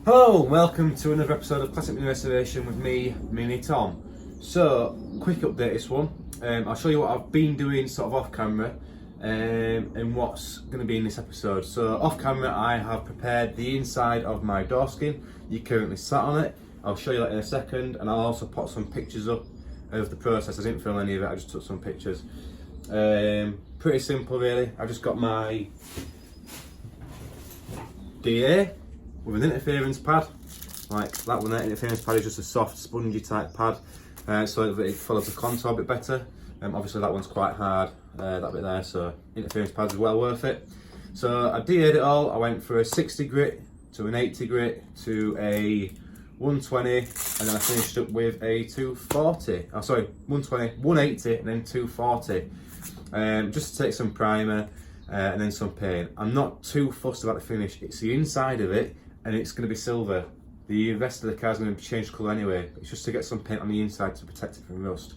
Hello and welcome to another episode of Classic Mini Restoration with me, Mini Tom. So, quick update this one. I'll show you what I've been doing sort of off camera and what's going to be in this episode. So, off camera I have prepared the inside of my door skin. You currently sat on it. I'll show you that in a second, and I'll also put some pictures up of the process. I didn't film any of it, I just took some pictures. Pretty simple really. I've just got my DA with an interference pad, like that one there. Interference pad is just a soft spongy type pad, so that it follows the contour a bit better. Obviously that one's quite hard, that bit there, so interference pads are well worth it. So I DA'd it all. I went for a 60 grit to an 80 grit to a 120, and then I finished up with a 240. Oh sorry, 120, 180 and then 240. Just to take some primer and then some paint. I'm not too fussed about the finish. It's the inside of it, and it's going to be silver. The rest of the car is going to change colour anyway. It's just to get some paint on the inside to protect it from rust.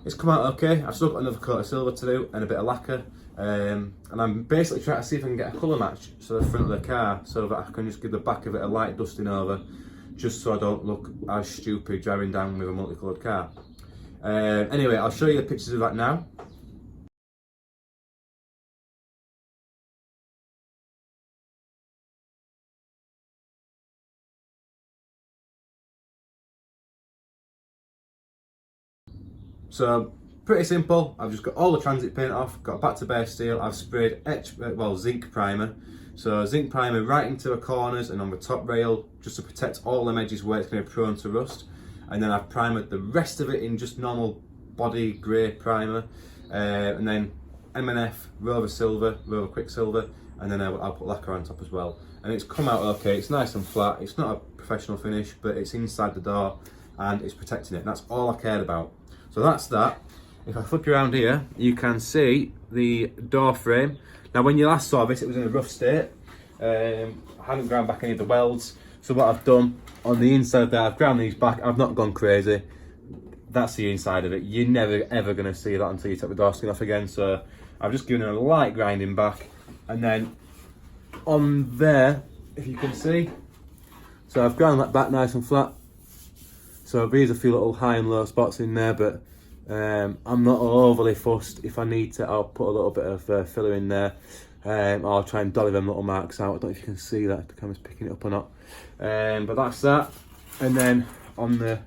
It's come out okay. I've still got another coat of silver to do and a bit of lacquer. And I'm basically trying to see if I can get a colour match to the front of the car, so that I can just give the back of it a light dusting over, just so I don't look as stupid driving down with a multicoloured car. Anyway, I'll show you the pictures of that now. So pretty simple. I've just got all the transit paint off, got back to bare steel. I've sprayed zinc primer. So zinc primer right into the corners and on the top rail, just to protect all them edges where it's going to be prone to rust. And then I've primered the rest of it in just normal body grey primer, and then M&F Rover Silver, Rover Quicksilver, and then I'll put lacquer on top as well. And it's come out okay. It's nice and flat. It's not a professional finish, but it's inside the door and it's protecting it. And that's all I cared about. So that's that. If I flip around here, you can see the door frame. Now when you last saw this, it was in a rough state. I hadn't ground back any of the welds. So what I've done on the inside there, I've ground these back. I've not gone crazy. That's the inside of it. You're never ever gonna see that until you take the door skin off again. So I've just given it a light grinding back. And then on there, if you can see, so I've ground that back nice and flat. So there's a few little high and low spots in there, but I'm not overly fussed. If I need to, I'll put a little bit of filler in there. I'll try and dolly them little marks out. I don't know if you can see that, if the camera's picking it up or not. But that's that. And then on the,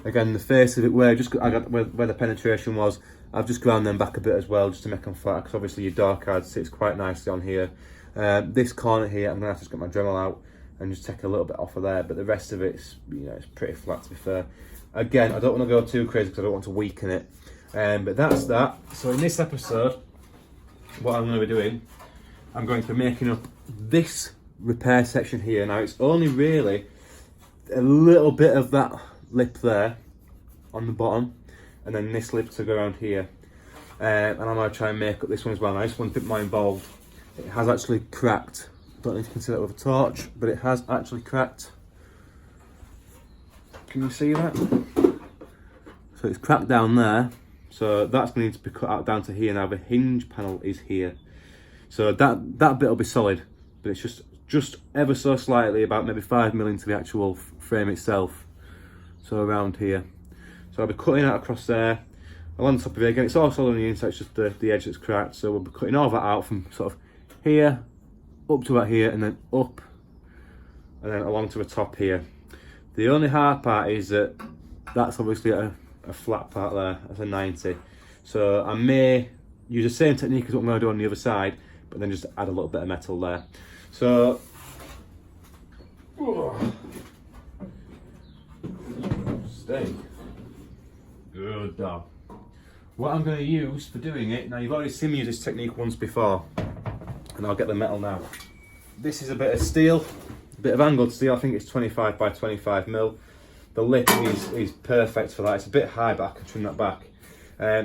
again, the face of it, where where the penetration was, I've just ground them back a bit as well, just to make them flat, because obviously your door card sits quite nicely on here. This corner here, I'm gonna have to just get my Dremel out and just take a little bit off of there, but the rest of it's, you know, it's pretty flat, to be fair. Again, I don't want to go too crazy because I don't want to weaken it, but that's that. So in this episode, what I'm going to be doing, I'm going to be making up this repair section here. Now it's only really a little bit of that lip there on the bottom, and then this lip to go around here, and I'm going to try and make up this one as well. Now this one's a bit more involved. It has actually cracked. Don't know if you can see that with a torch, but it has actually cracked. Can you see that? So it's cracked down there. So that's going to need to be cut out down to here. Now the hinge panel is here. So that bit will be solid, but it's just ever so slightly, about maybe 5mm into the actual frame itself. So around here. So I'll be cutting out across there, along the top of it. Again, it's all solid on the inside, it's just the edge that's cracked. So we'll be cutting all that out from sort of here up to about here, and then up, and then along to the top here. The only hard part is that that's obviously a flat part there, that's a 90. So I may use the same technique as what I'm going to do on the other side, but then just add a little bit of metal there. So, stay. Good dog. What I'm going to use for doing it, now you've already seen me use this technique once before, and I'll get the metal now. This is a bit of steel, a bit of angled steel. I think it's 25 by 25mm. The lip is perfect for that. It's a bit high, but I can trim that back.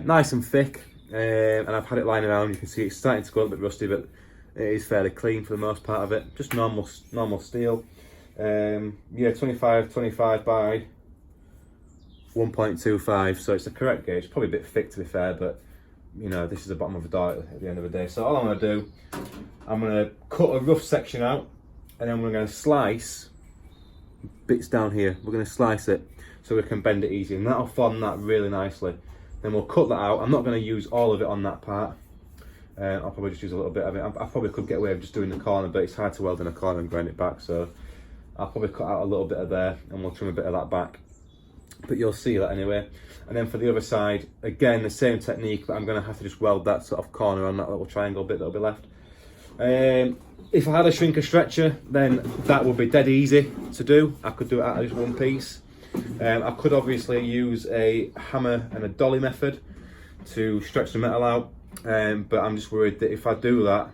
Nice and thick, and I've had it lying around. You can see it's starting to go a bit rusty, but it is fairly clean for the most part of it. Just normal steel. Yeah, 25 by 1.25, so it's the correct gauge. Probably a bit thick, to be fair, but you know, this is the bottom of the door at the end of the day. So all I'm going to do, I'm going to cut a rough section out, and then we're going to slice bits down here. We're going to slice it so we can bend it easy, and that'll form that really nicely. Then we'll cut that out. I'm not going to use all of it on that part. I'll probably just use a little bit of it. I probably could get away with just doing the corner, but it's hard to weld in a corner and grind it back, so I'll probably cut out a little bit of there and we'll trim a bit of that back. But you'll see that anyway. And then for the other side, again, the same technique, but I'm going to have to just weld that sort of corner on that little triangle bit that'll be left. If I had a shrinker stretcher, then that would be dead easy to do. I could do it out of just one piece. I could obviously use a hammer and a dolly method to stretch the metal out, but I'm just worried that if I do that,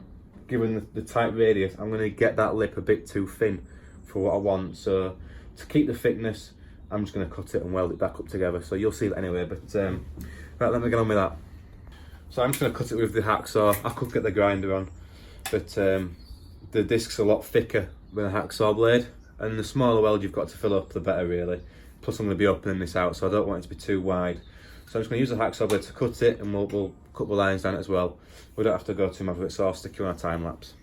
given the tight radius, I'm going to get that lip a bit too thin for what I want. So to keep the thickness, I'm just going to cut it and weld it back up together. So you'll see that anyway, but right, let me get on with that. So I'm just going to cut it with the hacksaw. I could get the grinder on, but the disc's a lot thicker than a hacksaw blade, and the smaller weld you've got to fill up, the better really. Plus I'm going to be opening this out, so I don't want it to be too wide. So I'm just going to use the hacksaw blade to cut it, and we'll cut the lines down as well. We don't have to go too much, it's all sticky on our time lapse.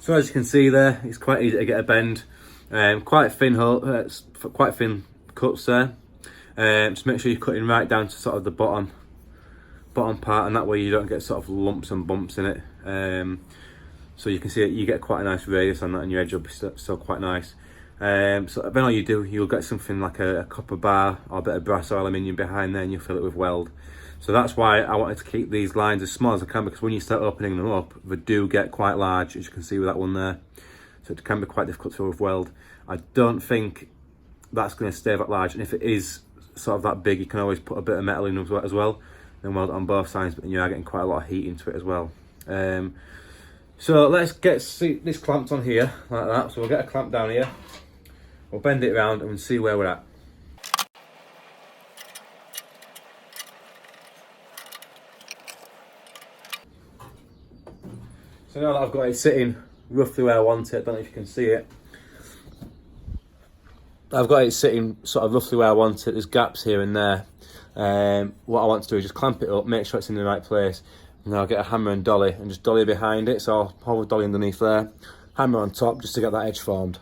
So as you can see there, it's quite easy to get a bend. Quite thin cuts there. Just make sure you're cutting right down to sort of the bottom part, and that way you don't get sort of lumps and bumps in it. So you can see it, you get quite a nice radius on that, and your edge will be still quite nice. So then all you do, you'll get something like a copper bar or a bit of brass or aluminium behind there, and you'll fill it with weld. So that's why I wanted to keep these lines as small as I can, because when you start opening them up, they do get quite large, as you can see with that one there. So it can be quite difficult to fill with weld. I don't think that's going to stay that large, and if it is sort of that big, you can always put a bit of metal in as well, then weld it on both sides, but you are getting quite a lot of heat into it as well. So let's get this clamped on here, like that. So we'll get a clamp down here, we'll bend it around and we'll see where we're at. So now that I've got it sitting roughly where I want it, I don't know if you can see it. I've got it sitting sort of roughly where I want it. There's gaps here and there. What I want to do is just clamp it up, make sure it's in the right place, and then I'll get a hammer and dolly and just dolly behind it. So I'll hold the dolly underneath there, hammer on top just to get that edge formed.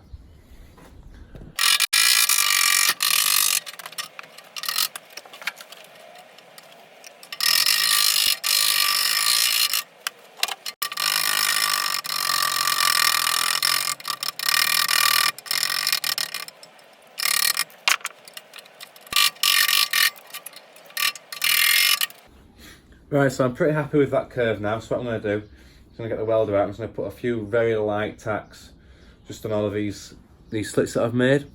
Right, so I'm pretty happy with that curve now. So what I'm going to do is I'm going to get the welder out. I'm just going to put a few very light tacks just on all of these slits that I've made,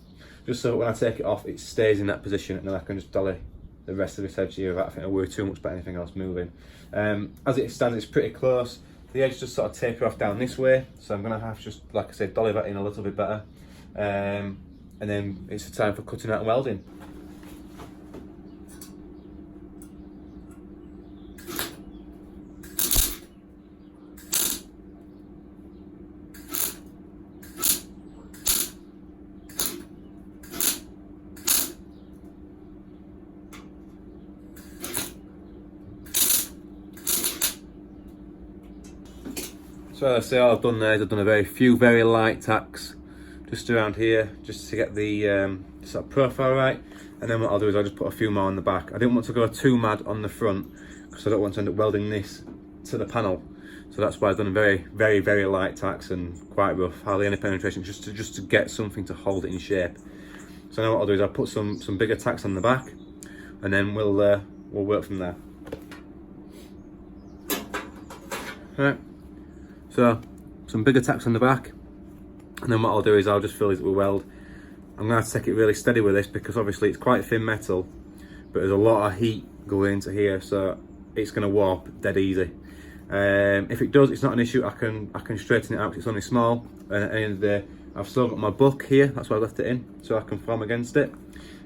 just so when I take it off it stays in that position, and then I can just dolly the rest of this edge here without having to worry too much about anything else moving. As it stands, it's pretty close. The edge just sort of taper off down this way, so I'm going to have to just, like I said, dolly that in a little bit better, and then it's time for cutting out and welding. So as I say, all I've done there is I've done a few very light tacks just around here, just to get the sort of profile right, and then what I'll do is I'll just put a few more on the back. I didn't want to go too mad on the front because I don't want to end up welding this to the panel, so that's why I've done very light tacks and quite rough, hardly any penetration, just to get something to hold it in shape. So now what I'll do is I'll put some bigger tacks on the back, and then we'll work from there. Right. So some bigger tacks on the back, and then what I'll do is I'll just fill it with weld. I'm going to have to take it really steady with this because obviously it's quite thin metal, but there's a lot of heat going into here, so it's going to warp dead easy. If it does, it's not an issue. I can straighten it out 'cause it's only small. And at the end of the day, I've still got my book here. That's why I left it in, so I can form against it.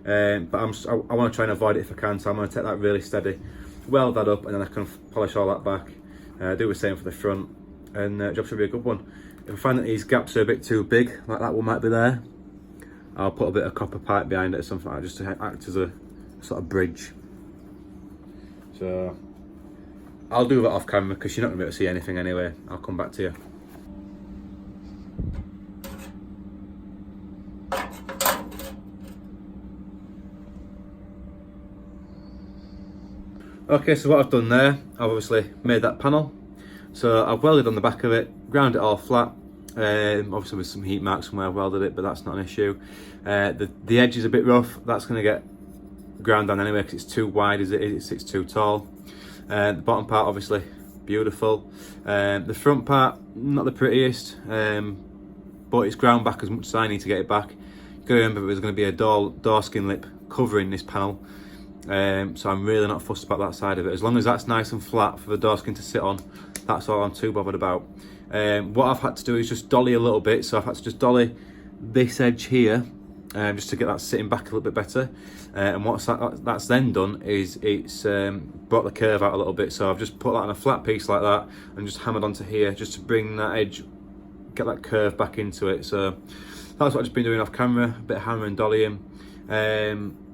But I want to try and avoid it if I can. So I'm going to take that really steady, weld that up, and then I can polish all that back. Do the same for the front, and the job should be a good one. If I find that these gaps are a bit too big, like that one might be there, I'll put a bit of copper pipe behind it or something like that, just to act as a sort of bridge. So I'll do that off camera because you're not going to be able to see anything anyway. I'll come back to you. Okay, so what I've done there, I've obviously made that panel. So I've welded on the back of it, ground it all flat. Obviously with some heat marks from where I've welded it, but that's not an issue. The edge is a bit rough. That's going to get ground down anyway because it's too wide as it is, it's too tall. The bottom part obviously beautiful. The front part not the prettiest, but it's ground back as much as I need to get it back. You've got to remember there's going to be a door skin lip covering this panel, so I'm really not fussed about that side of it. As long as that's nice and flat for the door skin to sit on, that's all I'm too bothered about. What I've had to do is just dolly a little bit, so I've had to just dolly this edge here, just to get that sitting back a little bit better. And what that's then done is it's brought the curve out a little bit, so I've just put that on a flat piece like that and just hammered onto here just to bring that edge, get that curve back into it. So that's what I've just been doing off camera, a bit of hammer and dollying.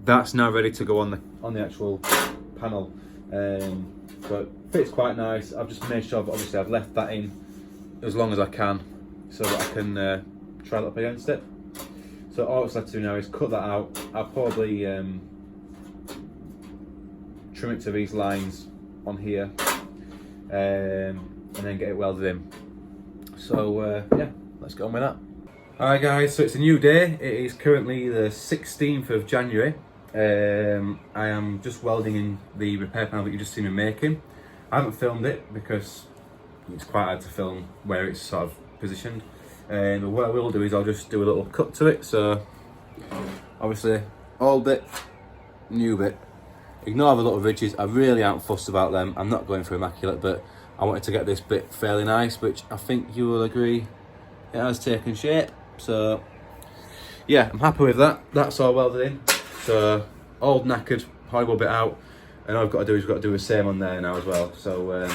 That's now ready to go on the actual panel. So it fits quite nice. I've just made sure that obviously I've left that in as long as I can so that I can try that up against it. So all it's left to do now is cut that out. I'll probably trim it to these lines on here, and then get it welded in. So yeah, let's get on with that. Alright guys, so it's a new day. It is currently the 16th of January. I am just welding in the repair panel that you just seen me making. I haven't filmed it because it's quite hard to film where it's sort of positioned. But what I will do is I'll just do a little cut to it. So obviously old bit, new bit. Ignore the little ridges. I really aren't fussed about them. I'm not going for immaculate, but I wanted to get this bit fairly nice, which I think you will agree it has taken shape. So yeah, I'm happy with that. That's all welded in. So old knackered horrible bit out, and all I've got to do is do the same on there now as well. So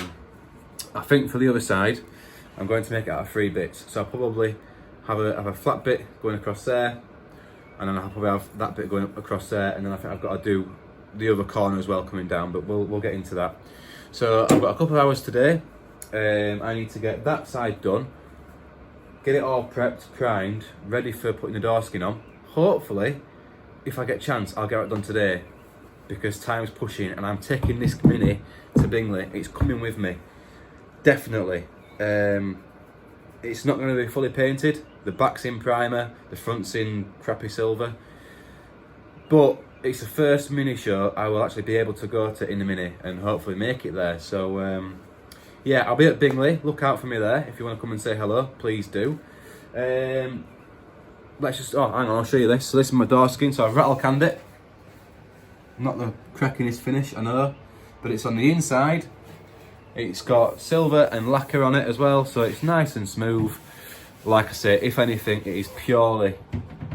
I think for the other side I'm going to make it out of 3 bits. So I'll probably have a flat bit going across there, and then I'll probably have that bit going across there, and then I think I've got to do the other corner as well coming down, but we'll get into that. So I've got a couple of hours today. I need to get that side done, get it all prepped, primed, ready for putting the door skin on. Hopefully, if I get a chance, I'll get it done today because time's pushing and I'm taking this Mini to Bingley. It's coming with me, definitely. It's not going to be fully painted. The back's in primer, the front's in crappy silver, but it's the first Mini show I will actually be able to go to in the Mini and hopefully make it there. So yeah, I'll be at Bingley. Look out for me there. If you want to come and say hello, please do. Let's just, oh, hang on, I'll show you this. So this is my door skin. So I've rattle canned it. Not the crackinest finish, I know, but it's on the inside. It's got silver and lacquer on it as well, so it's nice and smooth. Like I say, if anything, it is purely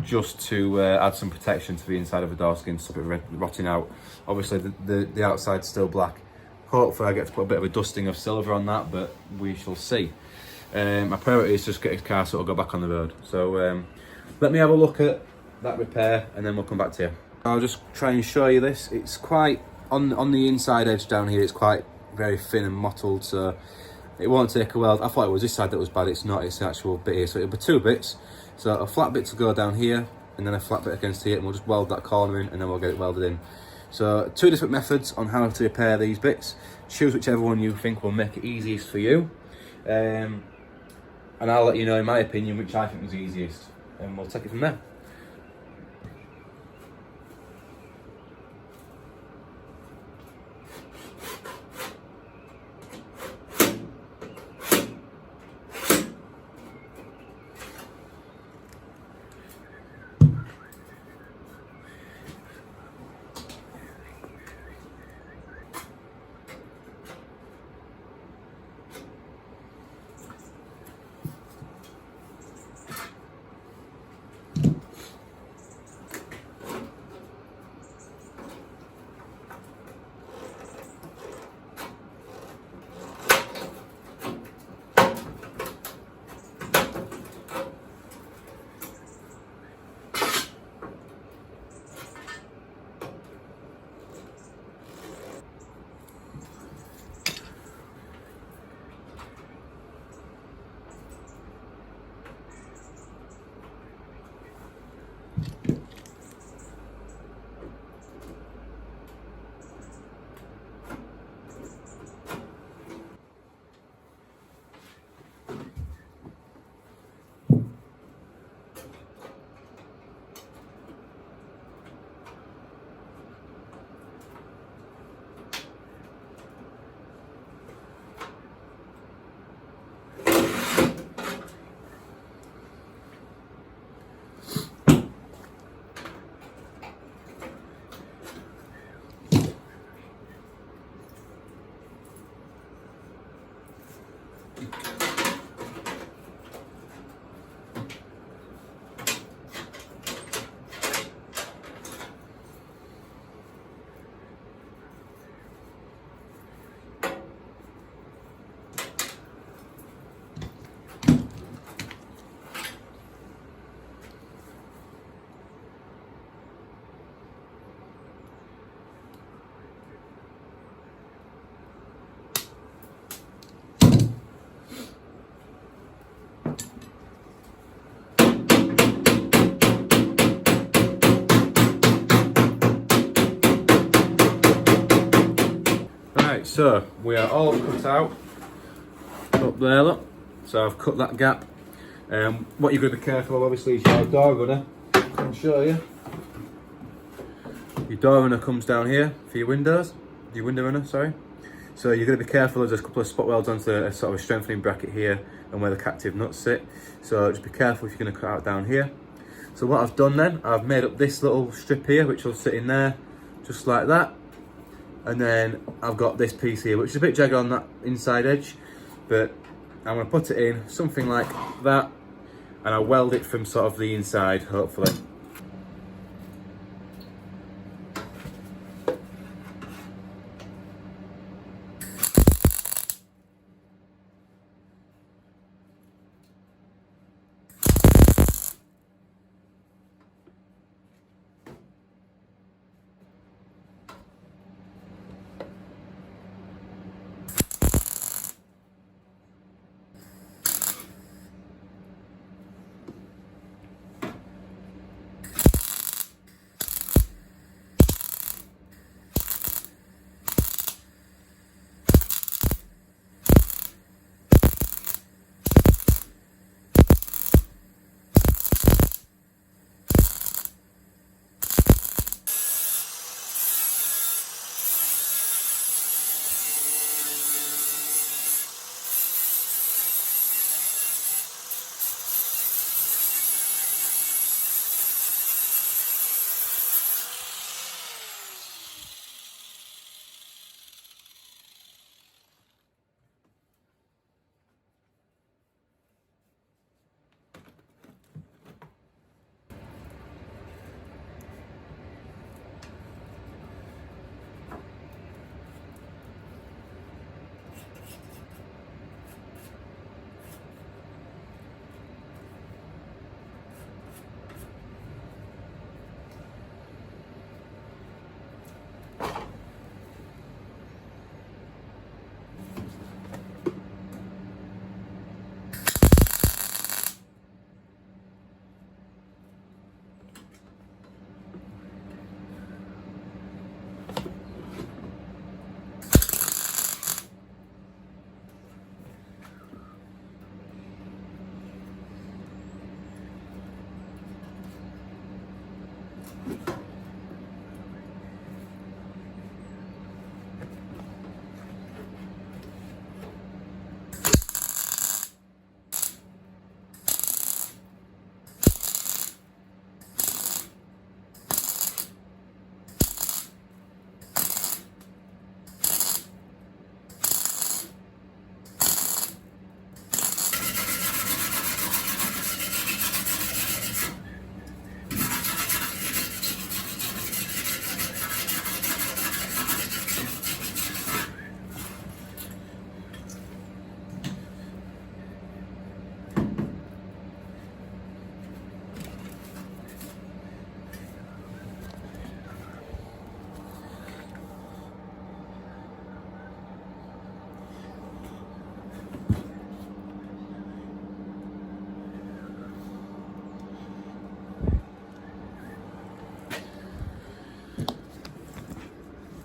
just to add some protection to the inside of the door skin, stop it rotting out. Obviously, the outside's still black. Hopefully, I get to put a bit of a dusting of silver on that, but we shall see. My priority is just get his car so it'll go back on the road. So let me have a look at that repair, and then we'll come back to you. I'll just try and show you this. It's quite on the inside edge down here. It's quite very thin and mottled, so it won't take a weld. I thought it was this side that was bad. It's not. It's the actual bit here. So it'll be 2 bits. So a flat bit to go down here, and then a flat bit against here, and we'll just weld that corner in, and then we'll get it welded in. So 2 different methods on how to repair these bits. Choose whichever one you think will make it easiest for you, and I'll let you know in my opinion which I think was easiest, and we'll take it from there. Right, so we are all cut out up there, look. So I've cut that gap. What you're going to be careful of, obviously, is your door runner. I can show you. Your door runner comes down here for your windows. Your window runner, sorry. So you're going to be careful. There's a couple of spot welds onto a sort of a strengthening bracket here and where the captive nuts sit. So just be careful if you're going to cut out down here. So what I've done then, I've made up this little strip here, which will sit in there, just like that. And then I've got this piece here, which is a bit jagged on that inside edge, but I'm going to put it in something like that, and I'll weld it from sort of the inside, hopefully.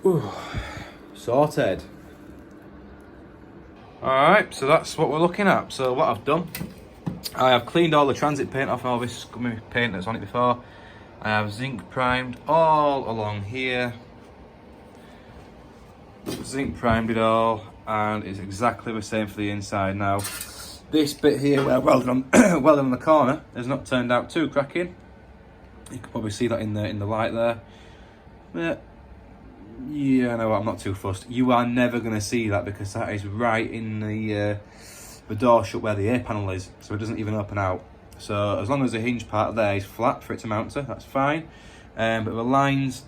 Ooh, sorted. Alright, so that's what we're looking at. So what I've done, I have cleaned all the transit paint off and all this scummy paint that's on it before. I have zinc primed all along here. Zinc primed it all, and it's exactly the same for the inside now. This bit here where welded on, welded on the corner has not turned out too cracking. You can probably see that in the light there. Yeah, no, I'm not too fussed. You are never going to see that because that is right in the the door shut where the A panel is, so it doesn't even open out. So as long as the hinge part there is flat for it to mount to, that's fine. But the lines,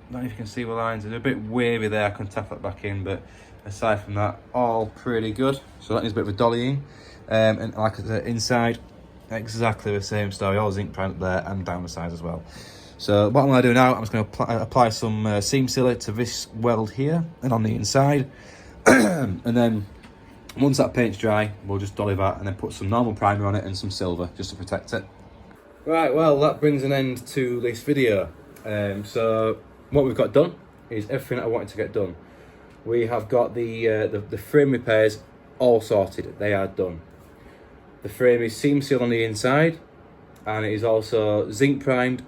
I don't know if you can see the lines, they're a bit wavy there, I can tap that back in, but aside from that, all pretty good. So that needs a bit of a dollying. And like I said, inside, exactly the same story, all zinc primed up there and down the sides as well. So what I'm going to do now, I'm just going to apply some seam sealer to this weld here and on the inside. And then once that paint's dry, we'll just dolly that and then put some normal primer on it and some silver just to protect it. Right, well, that brings an end to this video. So what we've got done is everything that I wanted to get done. We have got the frame repairs all sorted. They are done. The frame is seam sealed on the inside, and it is also zinc primed,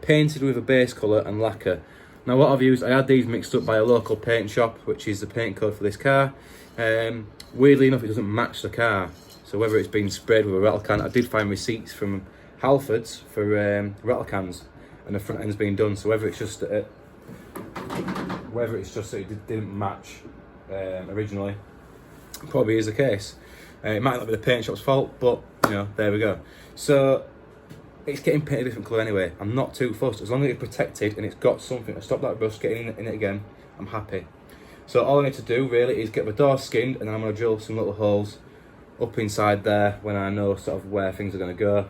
painted with a base colour and lacquer. Now what I've used, I had these mixed up by a local paint shop, which is the paint code for this car. Weirdly enough, it doesn't match the car. So whether it's been sprayed with a rattle can, I did find receipts from Halfords for rattle cans, and the front end's been done. So whether it's just that it didn't match originally, probably is the case. It might not be the paint shop's fault, but you know, there we go. So it's getting painted a different colour anyway. I'm not too fussed. As long as it's protected and it's got something to stop that rust getting in it again, I'm happy. So all I need to do really is get the door skinned, and then I'm going to drill some little holes up inside there when I know sort of where things are going to go,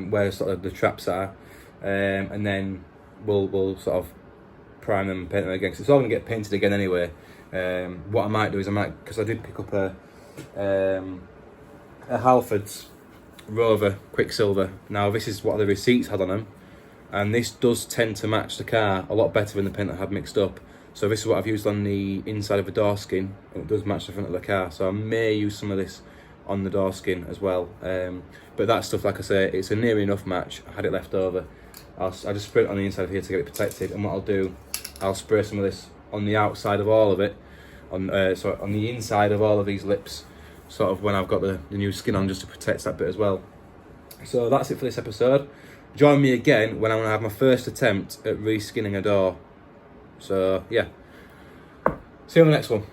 where sort of the traps are, and then we'll sort of prime them and paint them again, because it's all going to get painted again anyway. What I might do is because I did pick up a Halfords Rover Quicksilver. Now this is what the receipts had on them, and this does tend to match the car a lot better than the paint I had mixed up. So this is what I've used on the inside of the door skin, and it does match the front of the car. So I may use some of this on the door skin as well. But that stuff, like I say, it's a near enough match. I had it left over. I just spray it on the inside of here to get it protected, and what I'll do, I'll spray some of this on the outside of all of it, on the inside of all of these lips, sort of when I've got the new skin on, just to protect that bit as well. So that's it for this episode. Join me again when I'm going to have my first attempt at reskinning a door. So yeah, see you on the next one.